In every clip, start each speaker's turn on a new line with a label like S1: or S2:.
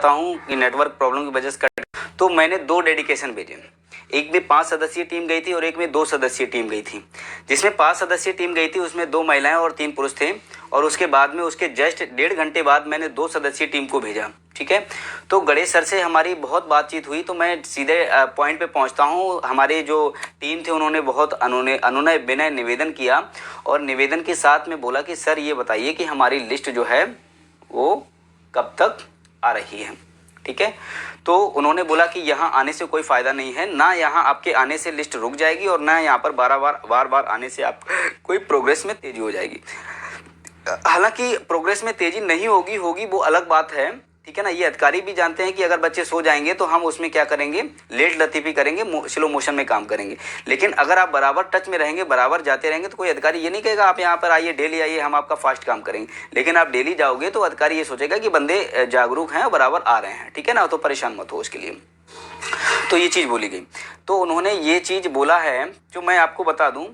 S1: चाहता हूँ कि नेटवर्क प्रॉब्लम की वजह से कट, तो मैंने 2 डेडिकेशन भेजे। एक में 5 सदस्यीय टीम गई थी और एक में 2 सदस्यीय टीम गई थी। जिसमें 5 सदस्यीय टीम गई थी उसमें 2 महिलाएं और 3 पुरुष थे, और उसके बाद में उसके जस्ट 1.5 घंटे बाद मैंने 2 सदस्यीय टीम को भेजा। ठीक है, तो गणेश सर से हमारी बहुत बातचीत हुई, तो मैं सीधे पॉइंट पे पहुंचता हूं। हमारे जो टीम थे उन्होंने बहुत अनुनय विनय निवेदन किया, और निवेदन के साथ में बोला कि सर ये बताइए कि हमारी लिस्ट जो है वो कब तक आ रही है। ठीक है, तो उन्होंने बोला कि यहाँ आने से कोई फ़ायदा नहीं है, ना यहाँ आपके आने से लिस्ट रुक जाएगी और ना यहाँ पर बार बार आने से आप कोई प्रोग्रेस में तेज़ी हो जाएगी। हालांकि प्रोग्रेस में तेज़ी नहीं होगी वो अलग बात है। ठीक है ना, ये अधिकारी भी जानते हैं कि अगर बच्चे सो जाएंगे तो हम उसमें क्या करेंगे, लेट लतीफ़ी करेंगे, स्लो मोशन में काम करेंगे। लेकिन अगर आप बराबर टच में रहेंगे, बराबर जाते रहेंगे, तो कोई अधिकारी ये नहीं कहेगा आप यहाँ पर आइए, डेली आइए, हम आपका फास्ट काम करेंगे। लेकिन आप डेली जाओगे तो अधिकारी ये सोचेगा कि बंदे जागरूक हैं और बराबर आ रहे हैं। ठीक है ना, तो परेशान मत हो उसके लिए। तो ये चीज़ बोली गई, तो उन्होंने ये चीज़ बोला है जो मैं आपको बता दूँ।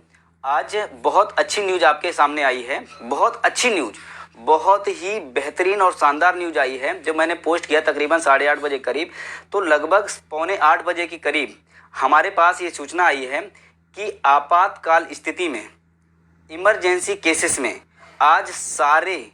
S1: आज बहुत अच्छी न्यूज़ आपके सामने आई है, बहुत अच्छी न्यूज़, बहुत ही बेहतरीन और शानदार न्यूज़ आई है। जब मैंने पोस्ट किया तकरीबन 8:30 बजे करीब, तो लगभग 7:45 बजे के करीब हमारे पास ये सूचना आई है कि आपातकाल स्थिति में, इमरजेंसी केसेस में आज सारे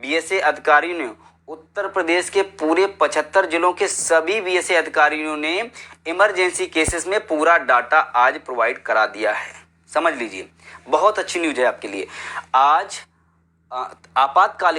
S1: बीएसए अधिकारियों ने, उत्तर प्रदेश के पूरे 75 जिलों के सभी बीएसए अधिकारियों ने इमरजेंसी केसेस में पूरा डाटा आज प्रोवाइड करा दिया है। समझ लीजिए, बहुत अच्छी न्यूज़ है आपके लिए। आज आपातकाल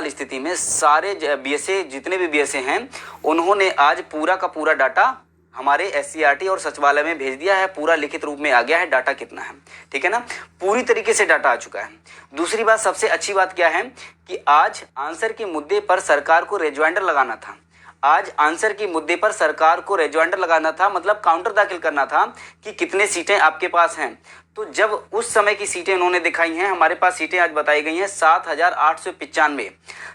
S1: स्थिति में सारे बीएसए, जितने भी बीएसए हैं, उन्होंने आज पूरा का पूरा डाटा हमारे एससीईआरटी और सचिवालय में भेज दिया है। पूरा लिखित रूप में आ गया है डाटा कितना है। ठीक है ना, पूरी तरीके से डाटा आ चुका है। दूसरी बात, सबसे अच्छी बात क्या है कि आज आंसर के मुद्दे पर सरकार को रिजॉइंडर लगाना था। आज आंसर के मुद्दे पर सरकार को रिजॉइंडर लगाना था, मतलब काउंटर दाखिल करना था कि कितने सीटें आपके पास हैं। तो जब उस समय की सीटें उन्होंने दिखाई हैं, हमारे पास सीटें आज बताई गई हैं 7,895।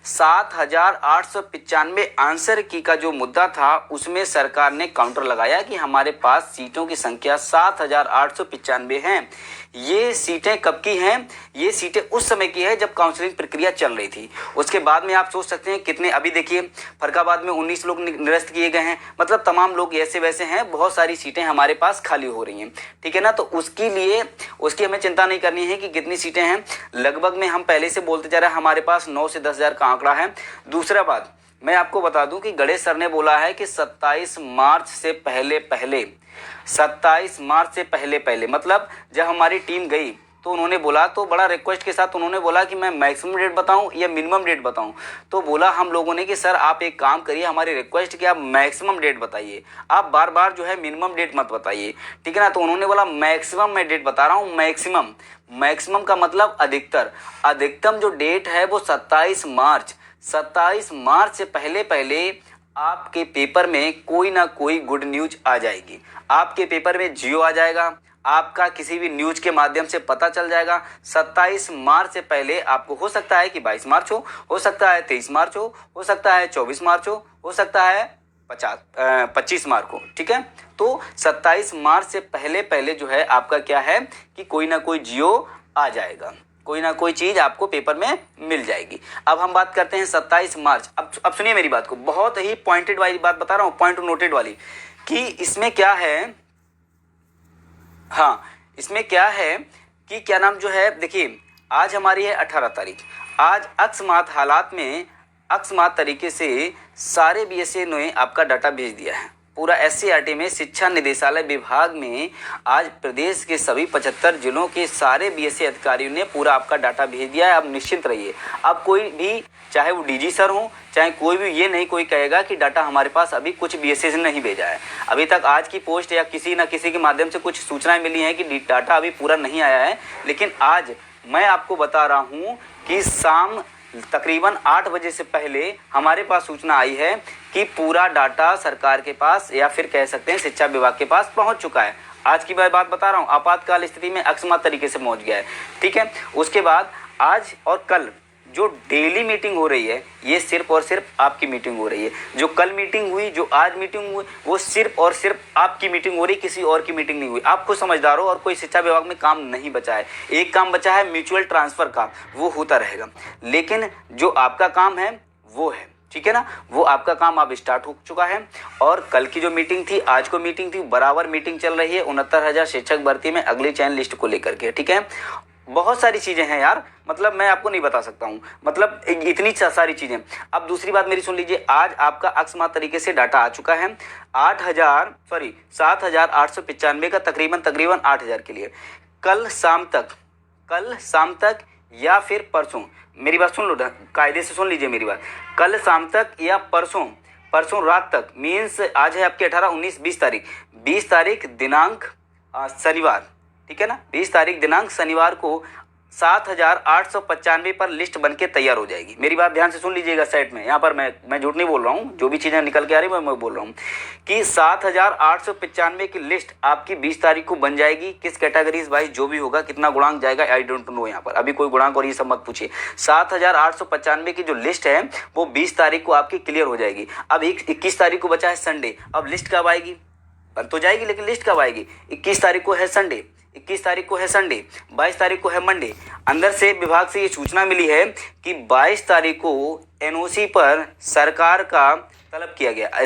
S1: 7,895 आंसर की का जो मुद्दा था, उसमें सरकार ने काउंटर लगाया कि हमारे पास सीटों की संख्या 7,895 हैं। ये सीटें कब की हैं? ये सीटें उस समय की है जब काउंसलिंग प्रक्रिया चल रही थी। उसके बाद में आप सोच सकते हैं कितने, अभी देखिए फरकाबाद में 19 लोग निरस्त किए गए हैं, मतलब तमाम लोग ऐसे वैसे हैं, बहुत सारी सीटें हमारे पास खाली हो रही हैं। ठीक है ना, तो उसकी हमें चिंता नहीं करनी है कि कितनी सीटें हैं। लगभग में हम पहले से बोलते जा रहे हैं, हमारे पास 9 से 10,000 का आंकड़ा है। दूसरा बात मैं आपको बता दूं कि गणेश सर ने बोला है कि 27 मार्च से पहले मतलब जब हमारी टीम गई तो उन्होंने बोला, तो बड़ा रिक्वेस्ट के साथ उन्होंने बोला कि मैं मैक्सिमम डेट बताऊं या मिनिमम डेट बताऊं। तो बोला हम लोगों ने कि सर आप एक काम करिए, हमारी रिक्वेस्ट कि आप मैक्सिमम डेट बताइए, आप बार बार जो है मिनिमम डेट मत बताइए। ठीक है ना, तो उन्होंने बोला मैक्सिमम मैं डेट बता रहा हूँ। मैक्सिमम का मतलब अधिकतम जो डेट है वो 27 मार्च से पहले आपके पेपर में कोई ना कोई गुड न्यूज आ जाएगी। आपके पेपर में जियो आ जाएगा, आपका किसी भी न्यूज के माध्यम से पता चल जाएगा। 27 मार्च से पहले आपको, हो सकता है कि 22 मार्च हो सकता है 23 मार्च हो सकता है 24 मार्च हो सकता है 25 मार्च को। ठीक है, तो 27 मार्च से पहले जो है आपका क्या है कि कोई ना कोई जियो आ जाएगा, कोई ना कोई चीज़ आपको पेपर में मिल जाएगी। अब हम बात करते हैं 27 मार्च। अब सुनिए मेरी बात को, बहुत ही पॉइंटेड वाली बात बता रहा हूँ, पॉइंट नोटेड वाली, कि इसमें क्या है, हाँ इसमें क्या है कि क्या नाम जो है, देखिए आज हमारी है 18 तारीख। आज अकस्मात तरीके से सारे बीएसए ने आपका डाटा भेज दिया है। पूरा एससीईआरटी में शिक्षा निदेशालय विभाग में आज प्रदेश के सभी 75 जिलों के सारे बीएसए अधिकारियों ने पूरा आपका डाटा भेज दिया है। अब निश्चिंत रहिए, अब कोई भी, चाहे वो डीजी सर हो, चाहे कोई भी, ये नहीं कोई कहेगा कि डाटा हमारे पास अभी कुछ बीएसए ने नहीं भेजा है। अभी तक आज की पोस्ट या किसी न किसी के माध्यम से कुछ सूचनाएं मिली हैं कि डाटा अभी पूरा नहीं आया है। लेकिन आज मैं आपको बता रहा हूँ कि शाम तकरीबन 8 बजे से पहले हमारे पास सूचना आई है कि पूरा डाटा सरकार के पास, या फिर कह सकते हैं शिक्षा विभाग के पास पहुंच चुका है। आज की बात बता रहा हूं, आपातकाल स्थिति में अकस्मात तरीके से पहुंच गया है। ठीक है, उसके बाद आज और कल जो डेली मीटिंग हो रही है, ये सिर्फ और सिर्फ आपकी मीटिंग हो रही है। जो कल मीटिंग हुई, जो आज मीटिंग हुई, वो सिर्फ और सिर्फ आपकी मीटिंग हो रही, किसी और की मीटिंग नहीं हुई। आप खुद समझदार हो, और कोई शिक्षा विभाग में काम नहीं बचा है। एक काम बचा है म्यूचुअल ट्रांसफ़र का, वो होता रहेगा। लेकिन जो आपका काम है वो है ठीक है ना, वो आपका काम अब स्टार्ट हो चुका है। और कल की जो मीटिंग थी, आज को मीटिंग थी, बराबर मीटिंग चल रही है 69,000 शिक्षक भर्ती में अगली चयन लिस्ट को लेकर के, ठीक है। बहुत सारी चीजें हैं यार, मतलब मैं आपको नहीं बता सकता हूँ, मतलब इतनी सारी चीजें। अब दूसरी बात मेरी सुन लीजिए, आज आपका अकस्मात तरीके से डाटा आ चुका है 7,895 का, तकरीबन 8,000 के लिए। कल शाम तक या फिर परसों, मेरी बात सुन लो, कायदे से सुन लीजिए मेरी बात, कल शाम तक या परसों रात तक, मीन्स आज है आपकी 18, 19, 20 तारीख दिनांक शनिवार, ठीक है ना, 20 तारीख दिनांक शनिवार को 7,895 पर लिस्ट बनके तैयार हो जाएगी। मेरी बात ध्यान से सुन लीजिएगा सेट में, यहाँ पर मैं झूठ नहीं बोल रहा हूँ, जो भी चीज़ें निकल के आ रही है मैं बोल रहा हूँ कि 7,895 की लिस्ट आपकी 20 तारीख को बन जाएगी। किस कैटेगरीज वाइज जो भी होगा, कितना गुणांक जाएगा आई डोंट नो, यहाँ पर अभी कोई गुणांक और ये सब मत पूछिए। 7,895 की जो लिस्ट है वो 20 तारीख को आपकी क्लियर हो जाएगी। अब 21 तारीख को बचा है संडे, अब लिस्ट कब आएगी, बन तो जाएगी लेकिन लिस्ट कब आएगी, 21 तारीख को है संडे, 22 तारीख को है मंडे। अंदर से विभाग से ये सूचना मिली है कि 22 तारीख को एनओसी पर सरकार को तलब किया गया,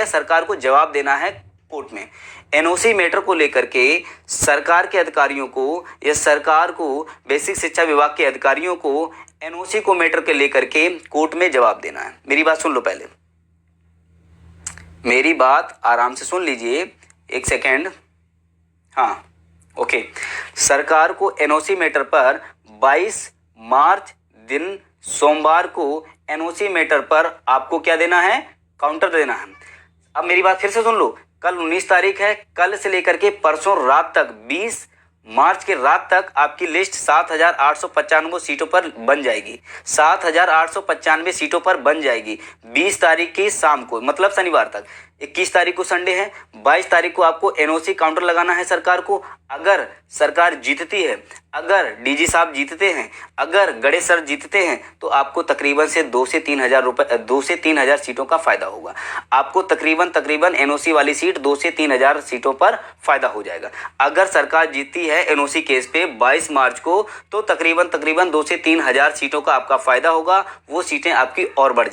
S1: सरकार को जवाब देना है कोर्ट में। एनओसी मैटर को लेकर के सरकार के अधिकारियों को या सरकार को, बेसिक शिक्षा विभाग के अधिकारियों को एनओसी को मैटर के लेकर के कोर्ट में जवाब देना है। मेरी बात सुन लो, पहले मेरी बात आराम से सुन लीजिए, एक सेकेंड, हाँ ओके। सरकार को एनओसी मैटर पर 22 मार्च दिन सोमवार को एनओसी मैटर पर आपको क्या देना है, काउंटर देना है। अब मेरी बात फिर से सुन लो, कल 19 तारीख है, कल से लेकर के परसों रात तक, 20 मार्च की रात तक आपकी लिस्ट 7,895 सीटों पर बन जाएगी, 7,895 सीटों पर बन जाएगी 20 तारीख की शाम को, मतलब शनिवार तक। 21 तारीख को संडे है, 22 तारीख को आपको एनओसी काउंटर लगाना है सरकार को। अगर सरकार जीतती है, अगर डीजी साहब जीतते हैं, अगर गणेश सर जीतते हैं, तो आपको तकरीबन से 2 से 3 हज़ार सीटों का फायदा होगा। आपको तकरीबन एनओसी वाली सीट 2 से 3 हज़ार सीटों पर फायदा हो जाएगा। अगर सरकार जीतती है एनओसी केस पे 22 मार्च को, तो तकरीबन 2 से 3 हज़ार सीटों का आपका फायदा होगा। वो सीटें आपकी और बढ़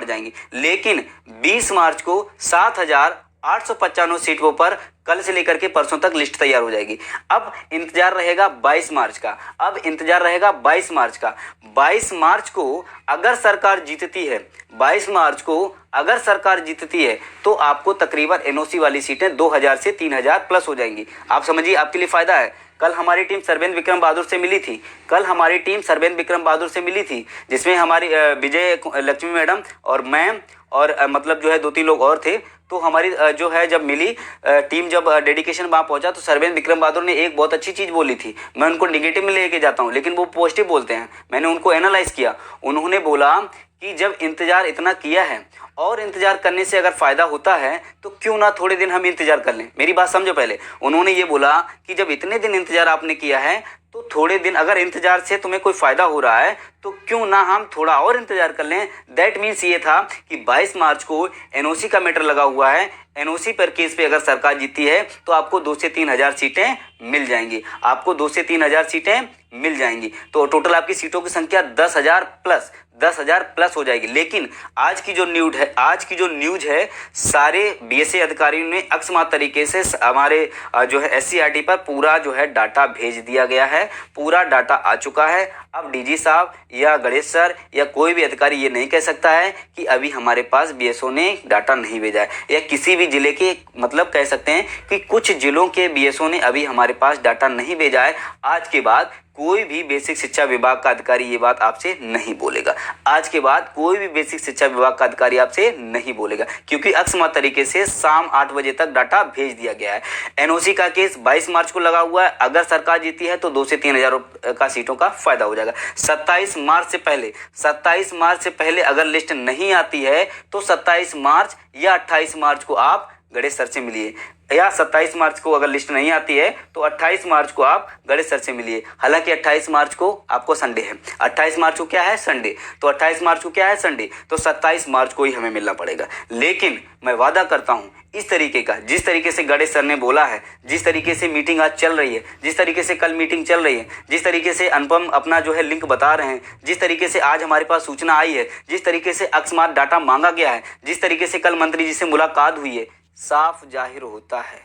S1: जाएंगी, लेकिन 20 मार्च को 7,895 सीटों पर कल से लेकर के परसों तक लिस्ट तैयार हो जाएगी। अब इंतजार रहेगा 22 मार्च का, 22 मार्च को अगर सरकार जीतती है, 22 मार्च को अगर सरकार जीतती है, तो आपको तकरीबन एनओसी वाली सीटें 2,000 से 3,000 प्लस हो जाएंगी। आप समझिए, आपके लिए फायदा है। कल हमारी टीम सरबेंद विक्रम बहादुर से मिली थी, जिसमें हमारी विजय लक्ष्मी मैडम और मैं और मतलब जो है 2-3 लोग और थे। तो हमारी जो है जब मिली टीम, जब डेडिकेशन वहाँ पहुंचा, तो सरबेंद विक्रम बहादुर ने एक बहुत अच्छी चीज़ बोली थी। मैं उनको निगेटिव में लेके जाता हूँ, लेकिन वो पॉजिटिव बोलते हैं। मैंने उनको एनालाइज किया। उन्होंने बोला कि जब इंतजार इतना किया है और इंतजार करने से अगर फ़ायदा होता है, तो क्यों ना थोड़े दिन हम इंतजार कर लें। मेरी बात समझो पहले। उन्होंने ये बोला कि जब इतने दिन इंतजार आपने किया है, तो थोड़े दिन अगर इंतजार से तुम्हें कोई फ़ायदा हो रहा है, तो क्यों ना हम थोड़ा और इंतजार कर लें। दैट मीन्स ये था कि 22 मार्च को एनओसी का मैटर लगा हुआ है। एनओसी पर केस पे अगर सरकार जीती है, तो आपको 2 से 3 हज़ार सीटें मिल जाएंगी। तो टोटल आपकी सीटों की संख्या 10,000 प्लस हो जाएगी। लेकिन आज की जो न्यूज है, सारे बीएसए अधिकारियों ने अकस्मात तरीके से हमारे जो है एससीईआरटी पर पूरा जो है डाटा भेज दिया गया है। पूरा डाटा आ चुका है। अब डीजी साहब या गणेश सर या कोई भी अधिकारी ये नहीं कह सकता है कि अभी हमारे पास बीएसओ ने डाटा नहीं भेजा है, या किसी भी जिले के, मतलब कह सकते हैं कि कुछ जिलों के बीएसओ ने अभी हमारे पास डाटा नहीं भेजा है। आज के बाद कोई भी बेसिक शिक्षा विभाग का अधिकारी ये बात आपसे नहीं बोलेगा। क्योंकि अकस्मात तरीके से शाम 8 बजे तक डाटा भेज दिया गया है। एनओसी का केस 22 मार्च को लगा हुआ है। अगर सरकार जीती है, तो 2 से 3 हज़ार का सीटों का फायदा हो जाएगा। 27 मार्च से पहले अगर लिस्ट नहीं आती है, तो 27 मार्च या 28 मार्च को आप गणेश सर से मिलिए, या 27 मार्च को अगर लिस्ट नहीं आती है तो 28 मार्च को आप गणेश सर से मिलिए। हालांकि 28 मार्च को आपको संडे है, 28 मार्च को क्या है, संडे, तो 28 मार्च को क्या है, संडे, तो 27 मार्च को ही हमें मिलना पड़ेगा। लेकिन मैं वादा करता हूँ इस तरीके का, जिस तरीके से गणेश सर ने बोला है, जिस तरीके से मीटिंग आज चल रही है, जिस तरीके से कल मीटिंग चल रही है, जिस तरीके से अनुपम अपना जो है लिंक बता रहे हैं, जिस तरीके से आज हमारे पास सूचना आई है, जिस तरीके से अकस्मात डाटा मांगा गया है, जिस तरीके से कल मंत्री जी से मुलाकात हुई है, साफ जाहिर होता है,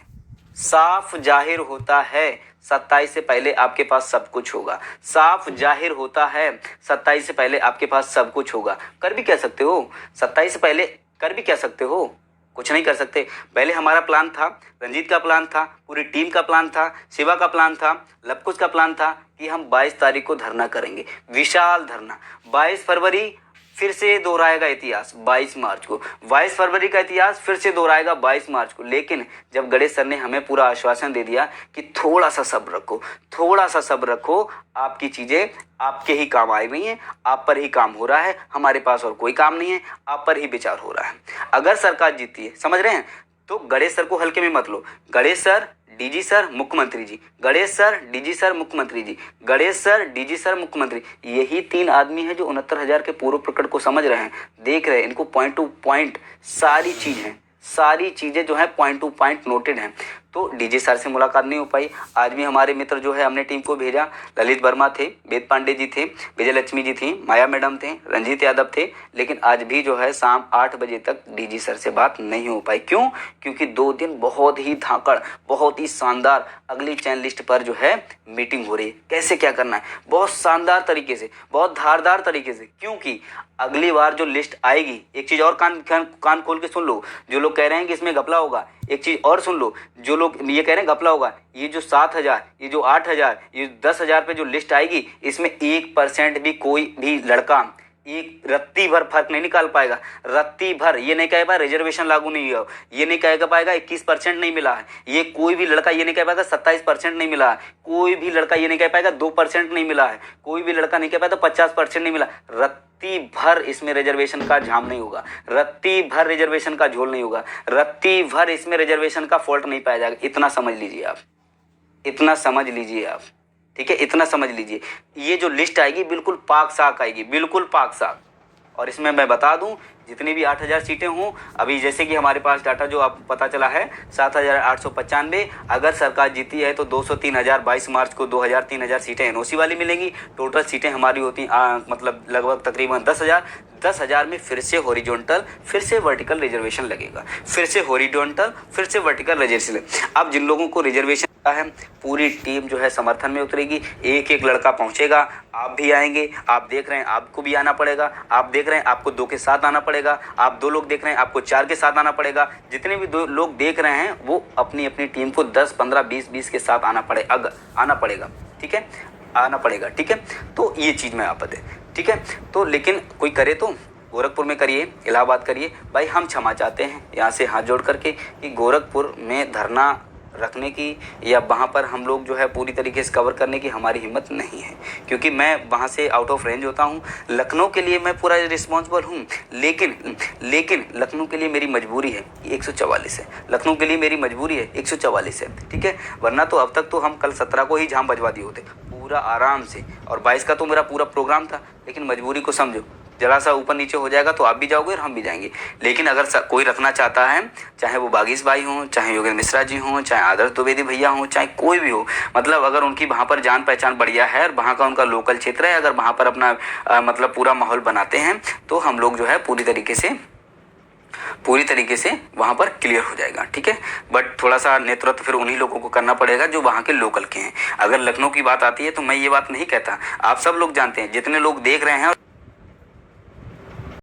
S1: साफ जाहिर होता है 27 से पहले आपके पास सब कुछ होगा। साफ जाहिर होता है 27 से पहले आपके पास सब कुछ होगा। कर भी क्या सकते हो 27 से पहले, कर भी क्या सकते हो, कुछ नहीं कर सकते। पहले हमारा प्लान था, रंजीत का प्लान था, पूरी टीम का प्लान था, शिवा का प्लान था, लवकुश का प्लान था कि हम 22 तारीख को धरना करेंगे, विशाल धरना। 22 फरवरी फिर से दोहराएगा इतिहास 22 मार्च को, 22 फरवरी का इतिहास फिर से दोहराएगा 22 मार्च को। लेकिन जब गणेश सर ने हमें पूरा आश्वासन दे दिया कि थोड़ा सा सब्र रखो, थोड़ा सा सब्र रखो, आपकी चीज़ें आपके ही काम आई हुई हैं, आप पर ही काम हो रहा है, हमारे पास और कोई काम नहीं है, आप पर ही विचार हो रहा है। अगर सरकार जीतती है, समझ रहे हैं, तो गणेश सर को हल्के में मत लो। गणेश सर, डीजी सर, मुख्यमंत्री जी, गणेश सर, डीजी सर, मुख्यमंत्री जी, गणेश सर, डीजी सर, मुख्यमंत्री, यही 3 आदमी हैं जो 69,000 के पूर्व प्रकट को समझ रहे हैं, देख रहे हैं, इनको पॉइंट टू पॉइंट सारी चीज़ है, सारी चीज़ें जो है पॉइंट टू पॉइंट नोटेड हैं। तो डीजे सर से मुलाकात नहीं हो पाई। आज भी हमारे मित्र जो है हमने टीम को भेजा, ललित वर्मा थे, वेद पांडे जी थे, विजय लक्ष्मी जी थी, माया मैडम थे, रंजीत यादव थे, लेकिन आज भी जो है शाम 8 बजे तक डीजी सर से बात नहीं हो पाई। क्यों? क्योंकि 2 दिन बहुत ही धाकड़, बहुत ही शानदार अगली चैन लिस्ट पर जो है मीटिंग हो रही है, कैसे क्या करना है, बहुत शानदार तरीके से, बहुत धारदार तरीके से। क्योंकि अगली बार जो लिस्ट आएगी, एक चीज़ और कान खोल के सुन लो, जो लोग कह रहे हैं कि इसमें घपला होगा, एक चीज़ और सुन लो, जो लोग ये कह रहे हैं घपला होगा, ये जो 7,000, ये जो 8,000, ये 10,000 पे जो लिस्ट आएगी, इसमें 1% भी कोई भी लड़का एक रत्ती भर फर्क नहीं निकाल पाएगा। रत्ती भर ये नहीं कह पाएगा रिजर्वेशन लागू नहीं हुआ, ये नहीं कह पाएगा 21% नहीं मिला है, ये कोई भी लड़का ये नहीं कह पाएगा 27% नहीं मिला है, कोई भी लड़का ये नहीं कह पाएगा 2% नहीं मिला है, कोई भी लड़का नहीं कह पाएगा 50% नहीं मिला। रत्ती भर इसमें रिजर्वेशन का झाम नहीं होगा, रत्ती भर रिजर्वेशन का झोल नहीं होगा, रत्ती भर इसमें रिजर्वेशन का फॉल्ट नहीं पाया जाएगा। इतना समझ लीजिए आप, इतना समझ लीजिए आप, ठीक है, इतना समझ लीजिए। ये जो लिस्ट आएगी बिल्कुल पाक साक आएगी, बिल्कुल पाक साक। और इसमें मैं बता दूं, जितनी भी 8,000 सीटें हों, अभी जैसे कि हमारे पास डाटा जो आप पता चला है 7,895, अगर सरकार जीती है तो 203,000, 22 मार्च को 2,000 3,000 सीटें एनओसी वाली मिलेंगी। टोटल सीटें हमारी होती मतलब लगभग तकरीबन 10,000। 10,000 में फिर से हॉरिजॉन्टल, फिर से वर्टिकल रिजर्वेशन लगेगा, फिर से हॉरिजॉन्टल, फिर से वर्टिकल रिजर्वेशन। अब जिन लोगों को रिजर्वेशन है, पूरी टीम जो है समर्थन में उतरेगी, एक एक लड़का पहुंचेगा, आप भी आएंगे, आप देख रहे हैं आपको भी आना पड़ेगा, आप देख रहे हैं आपको 2 के साथ आना पड़ेगा, आप 2 लोग देख रहे हैं आपको 4 के साथ आना पड़ेगा। जितने भी 2 लोग देख रहे हैं वो अपनी अपनी टीम को 10, 15, 20 के साथ आना पड़ेगा, ठीक है, आना पड़ेगा, ठीक है। तो ये चीज़ में आपद है, ठीक है। तो लेकिन कोई करे तो गोरखपुर में करिए, इलाहाबाद करिए। भाई हम क्षमा चाहते हैं यहाँ से हाथ जोड़ करके कि गोरखपुर में धरना रखने की या वहाँ पर हम लोग जो है पूरी तरीके से कवर करने की हमारी हिम्मत नहीं है, क्योंकि मैं वहाँ से आउट ऑफ रेंज होता हूँ। लखनऊ के लिए मैं पूरा रिस्पॉन्सिबल हूँ, लेकिन लखनऊ के लिए मेरी मजबूरी है 144 है, लखनऊ के लिए मेरी मजबूरी है 144 है, ठीक है। वरना तो अब तक तो हम कल 17 को ही जाम बजवा दिए होते पूरा आराम से, और 22 का तो मेरा पूरा प्रोग्राम था। लेकिन मजबूरी को समझो, जरा सा ऊपर नीचे हो जाएगा तो आप भी जाओगे और हम भी जाएंगे। लेकिन अगर कोई रखना चाहता है, चाहे वो बागीश भाई हों, चाहे योगेंद्र मिश्रा जी हों, चाहे आदर्श द्विवेदी भैया हों, चाहे कोई भी हो, मतलब अगर उनकी वहाँ पर जान पहचान बढ़िया है और वहाँ का उनका लोकल क्षेत्र है, अगर वहाँ पर अपना मतलब पूरा माहौल बनाते हैं, तो हम लोग जो है पूरी तरीके से वहाँ पर क्लियर हो जाएगा, ठीक है। बट थोड़ा सा नेतृत्व फिर उन्हीं लोगों को करना पड़ेगा जो वहाँ के लोकल के हैं। अगर लखनऊ की बात आती है तो मैं ये बात नहीं कहता, आप सब लोग जानते हैं, जितने लोग देख रहे हैं